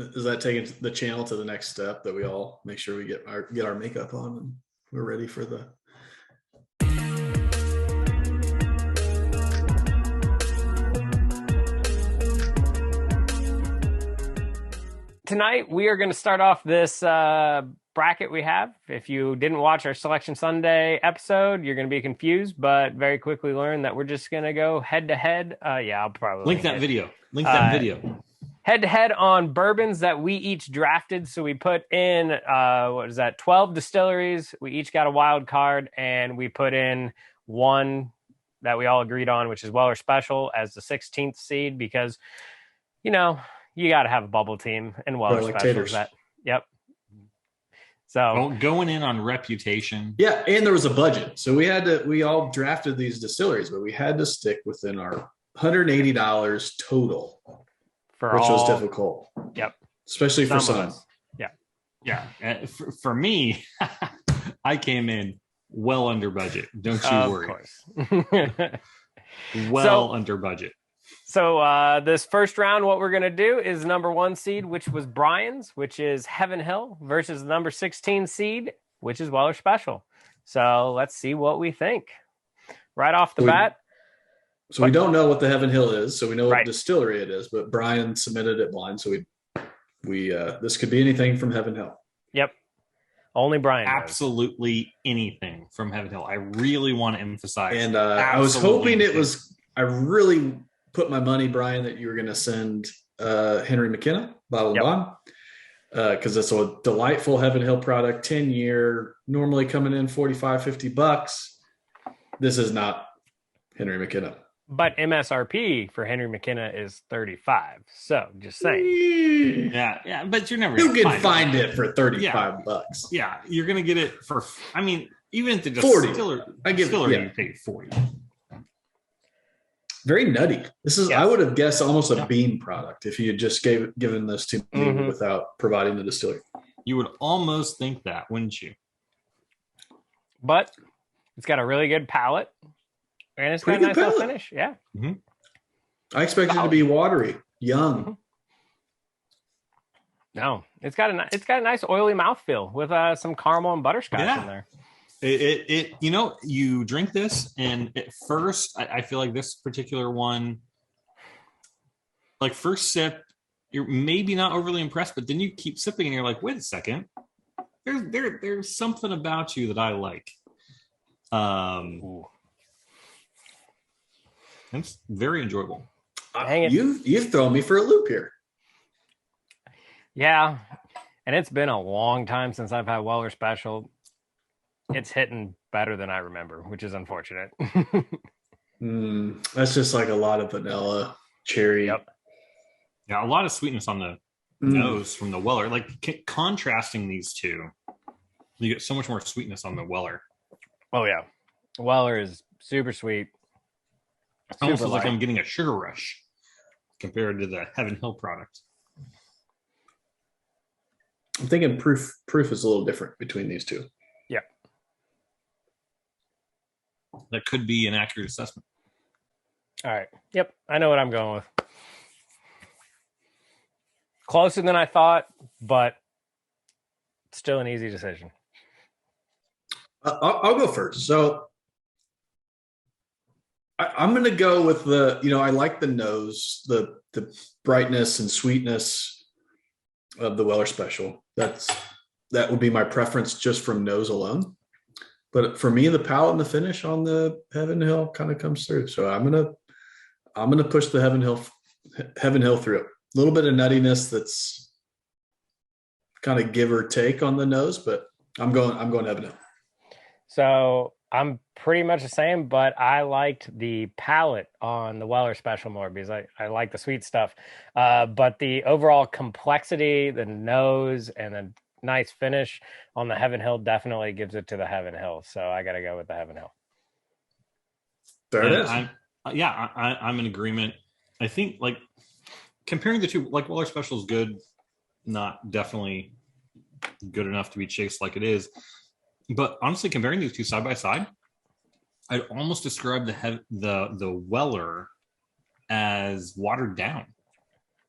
is that taking the channel to the next step that we all make sure we get our makeup on and we're ready for the. Tonight, we are going to start off this bracket we have. If you didn't watch our Selection Sunday episode, you're going to be confused, but very quickly learn that we're just going to go head-to-head. I'll probably link that video. Link that video. Head-to-head on bourbons that we each drafted. So we put in, 12 distilleries. We each got a wild card, and we put in one that we all agreed on, which is Weller Special, as the 16th seed because, you got to have a bubble team and Weller Specials. Yep. So going in on reputation. Yeah, and there was a budget. So we all drafted these distilleries, but we had to stick within our $180 total, which was difficult. Yep. Especially for some. Yeah. Yeah. For me, I came in well under budget. Don't you worry. Of course. Under budget. So this first round, what we're going to do is number 1 seed, which was Brian's, which is Heaven Hill, versus number 16 seed, which is Weller Special. So let's see what we think. Right off the bat. So we don't know what the Heaven Hill is, so we know what distillery it is, but Brian submitted it blind, so we this could be anything from Heaven Hill. Yep. Only Brian knows. Absolutely anything from Heaven Hill. I really want to emphasize. And I was hoping I really put my money, Brian, that you were going to send Henry McKenna, Bottle and Bond, because it's a delightful Heaven Hill product, 10-year, normally coming in $45-50. This is not Henry McKenna. But MSRP for Henry McKenna is $35. So just saying. Yeah, but you're never you can find it for $35. Yeah, you're going to get it for, even if it's 40. Distillery, you pay 40. Very nutty. This is, I would have guessed almost a bean product if you had just given this to me without providing the distillery. You would almost think that, wouldn't you? But it's got a really good palate, and it's got a nice little finish. Yeah. Mm-hmm. I expected it to be watery, young. Mm-hmm. No, it's got a nice oily mouthfeel with some caramel and butterscotch in there. You drink this, and at first, I feel like this particular one, like first sip, you're maybe not overly impressed, but then you keep sipping, and you're like, wait a second, there's something about you that I like. It's very enjoyable. You've thrown me for a loop here. Yeah, and it's been a long time since I've had Weller Special. It's hitting better than I remember, which is unfortunate. That's just like a lot of vanilla, cherry. Yep. Yeah, a lot of sweetness on the nose from the Weller. Like contrasting these two, you get so much more sweetness on the Weller. Oh yeah, Weller is super sweet. It almost feels like I'm getting a sugar rush compared to the Heaven Hill product. I'm thinking proof is a little different between these two. Yeah. That could be an accurate assessment. All right. Yep. I know what I'm going with. Closer than I thought, but still an easy decision. I'll go first. So I'm going to go with I like the nose, the brightness and sweetness of the Weller Special. That would be my preference just from nose alone. But for me, the palate and the finish on the Heaven Hill kind of comes through. So I'm gonna push the Heaven Hill through it. A little bit of nuttiness that's kind of give or take on the nose, but I'm going Heaven Hill. So I'm pretty much the same, but I liked the palate on the Weller Special more because I like the sweet stuff. But the overall complexity, the nose, and the nice finish on the Heaven Hill definitely gives it to the Heaven Hill. So I got to go with the Heaven Hill. There it is. I'm in agreement. I think like comparing the two, like Weller Special is good, not definitely good enough to be chased like it is. But honestly, comparing these two side by side, I'd almost describe the Weller as watered down.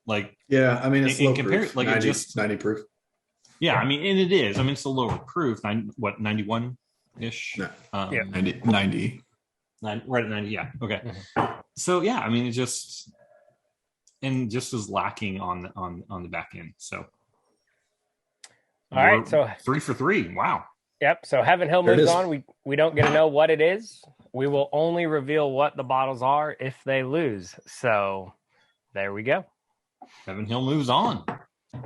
Like, Yeah, I mean, it's And low compare proof, it, like, it 90, just- 90 proof. yeah, I mean, and it is. I mean, it's a lower proof. 91 ish. No. Yeah. 90. Right at 90. Yeah. Okay. Mhm. So yeah, I mean, it just is lacking on the back end. So All right, we're so 3 for 3. Wow. yep. So Heaven Hill There it moves is. on. We don't get to know what it is. We will only reveal what the bottles are if they lose. So there we go. Heaven Hill moves on.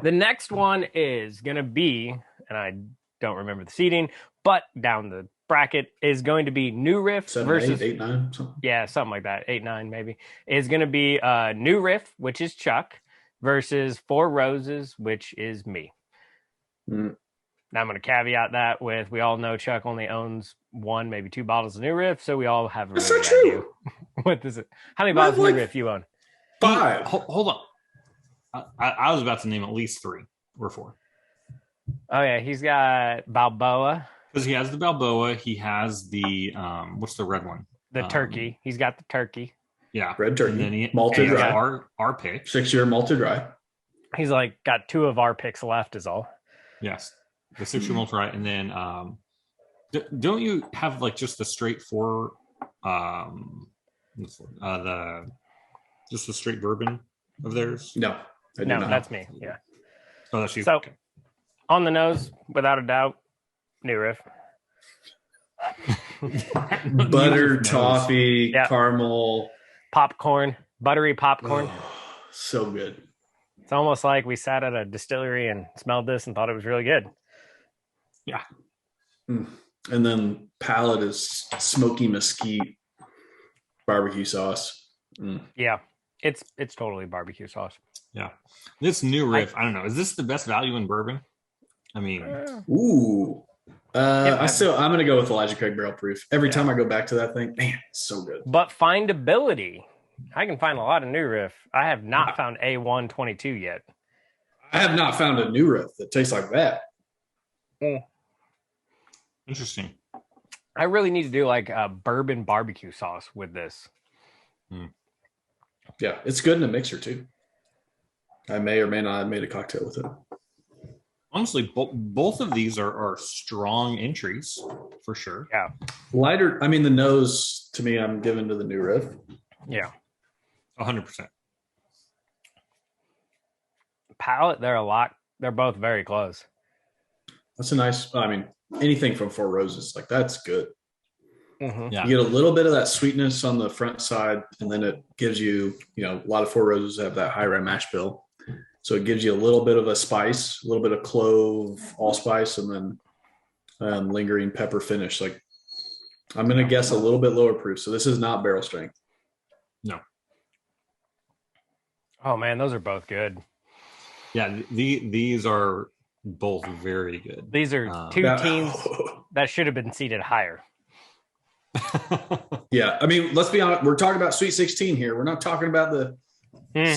The next one is going to be, and I don't remember the seating, but down the bracket is going to be New Riff 7, versus 8, 9, something. yeah, something like that. 8, 9 maybe is going to be New Riff, which is Chuck, versus Four Roses, which is me. Mm. Now I'm going to caveat that with we all know Chuck only owns 1, maybe 2 bottles of New Riff, so we all have a That's really not good true. idea. What is it? How many I have bottles of like New Riff you own? 5. Hold on. I was about to name at least 3 or 4 Oh yeah, he's got Balboa, because he has the Balboa. He has the what's the red one? the turkey. He's got the turkey. Yeah, Red turkey. And then he Malted has dry. our pick. 6-year malted dry. He's like got 2 of our picks left, is all. Yes, the 6-year multi right, and then don't you have like just the straight 4 the just the straight bourbon of theirs? No, I do No, not. that's me. Yeah. Oh, that's you. So Okay. on the nose, without a doubt, New Riff. Butter, Nose. toffee, Yeah. caramel. Popcorn, buttery popcorn. Oh, so good. It's almost like we sat at a distillery and smelled this and thought it was really good. And then palate is smoky mesquite barbecue sauce. Yeah, it's totally barbecue sauce. Yeah, this New Riff. I don't know. Is this the best value in bourbon? I mean, Ooh. Yeah, I'm gonna go with Elijah Craig Barrel Proof. Every time I go back to that thing, man, it's so good. But findability, I can find a lot of New Riff. I have not found A122 yet. I have not found a new riff that tastes like that. interesting. I really need to do like a bourbon barbecue sauce with this. Yeah, it's good in a mixer too. I may or may not have made a cocktail with it. Honestly, both of these are strong entries for sure. Yeah. Lighter, I mean, the nose to me, I'm giving to the new riff. Yeah. 100%. Palate, they're both very close. That's a nice, I mean, anything from Four Roses, like that's good. Mm-hmm. Yeah. You get a little bit of that sweetness on the front side, and then it gives you, a lot of Four Roses have that high rye mash bill. So it gives you a little bit of a spice, a little bit of clove, allspice, and then lingering pepper finish. Like I'm going to guess a little bit lower proof. So this is not barrel strength. No. Oh man, those are both good. Yeah, these are both very good. These are two teams that should have been seated higher. Yeah. I mean, let's be honest. We're talking about Sweet 16 here. We're not talking about the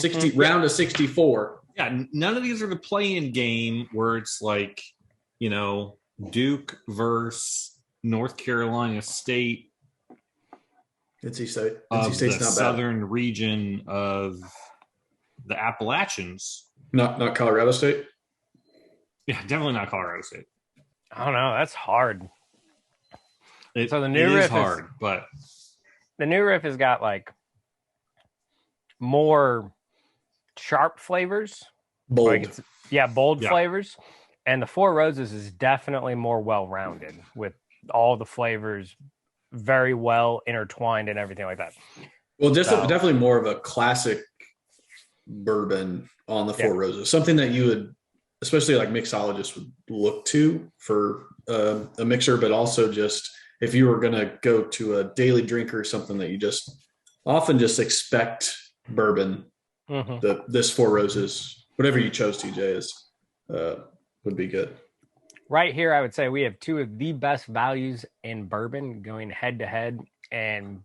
60 round of 64. Yeah, none of these are the play-in game where it's like, Duke versus North Carolina State NC State. of NC State's the not southern region of the Appalachians. bad. Not Colorado State. Yeah, definitely not Colorado State. I don't know. That's hard. So the It New is Riff hard, but the New Riff has got like more sharp flavors. Bold. Like bold Yeah. flavors. And the Four Roses is definitely more well-rounded with all the flavors very well intertwined and everything like that. Well, definitely more of a classic bourbon on the Four Roses. Something that you would, especially like mixologists, would look to for a mixer, but also just if you were going to go to a daily drinker, something that you just often just expect bourbon. This Four Roses, whatever you chose, TJ, is would be good. Right here, I would say we have 2 of the best values in bourbon going head to head, and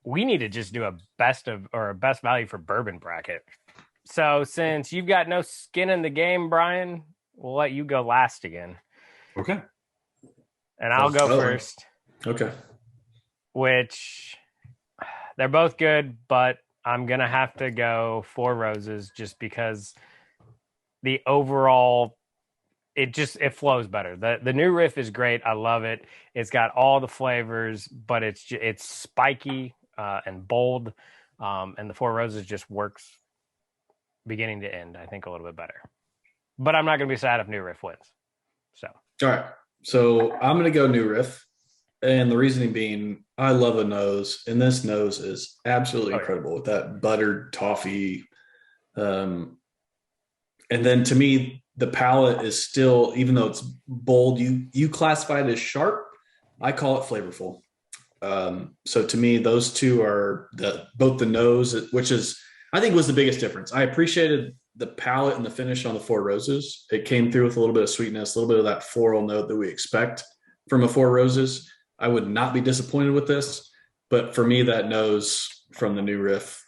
we need to just do a best value for bourbon bracket. So since you've got no skin in the game, Brian, we'll let you go last again. okay. And I'll go first, Okay. which they're both good, but I'm gonna have to go Four Roses just because the overall it flows better. The new riff is great. I love it. It's got all the flavors, but it's spiky and bold, and the Four Roses just works beginning to end. I think a little bit better. But I'm not going to be sad if New Riff wins. So All right. So I'm going to go New Riff. And the reasoning being, I love a nose. And this nose is absolutely incredible with that buttered toffee. And then to me, the palate is still, even though it's bold, you classify it as sharp. I call it flavorful. So to me, those two are both the nose, which is, I think was the biggest difference. I appreciated the palate and the finish on the Four Roses. It came through with a little bit of sweetness, a little bit of that floral note that we expect from a Four Roses. I would not be disappointed with this, but for me, that nose from the New Riff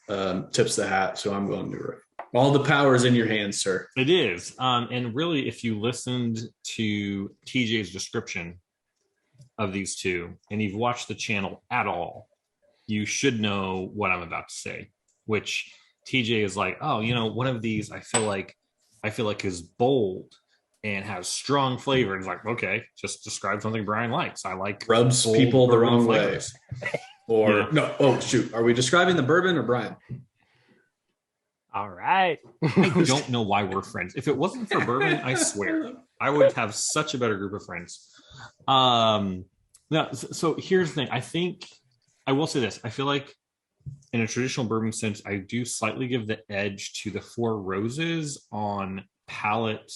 tips the hat. So I'm going New Riff. All the power is in your hands, sir. It is. And really, if you listened to TJ's description of these two and you've watched the channel at all, you should know what I'm about to say, which TJ is like, oh, one of these I feel like is bold and has strong flavor. And he's like, okay, just describe something Brian likes. I like rubs people the wrong way. Or no, oh shoot, are we describing the bourbon or Brian? All right. I don't know why we're friends. If it wasn't for bourbon, I swear I would have such a better group of friends. Now, so here's the thing. I will say this. I feel like in a traditional bourbon sense, I do slightly give the edge to the Four Roses on palate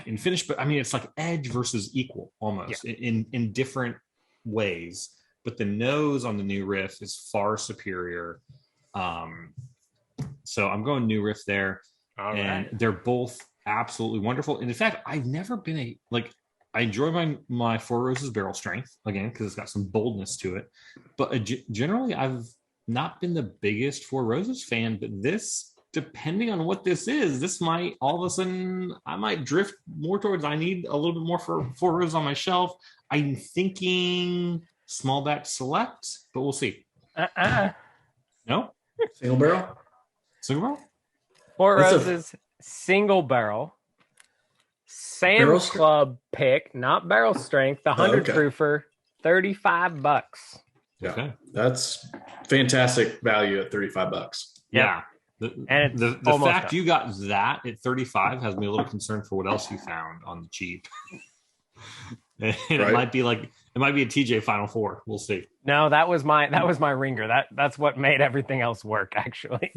and finish, but I mean, it's like edge versus equal almost in different ways. But the nose on the New Riff is far superior. So I'm going New Riff there. All and right. They're both absolutely wonderful. And in fact, I've never been I enjoy my Four Roses barrel strength again because it's got some boldness to it. But generally, I've not been the biggest Four Roses fan. But this, depending on what this is, this might all of a sudden I might drift more towards. I need a little bit more for Four Roses on my shelf. I'm thinking small batch select, but we'll see. No, Single barrel. single barrel. Four That's Roses single barrel. Barrel Sam's Club pick, not barrel strength. The 100 okay. proofer, $35. Yeah, Okay. that's fantastic value at $35. Yeah. And The almost fact done. you got that at 35 has me a little concerned for what else you found on the cheap. And Right. it might be a TJ Final Four. We'll see. No, that was my ringer. That's what made everything else work, actually.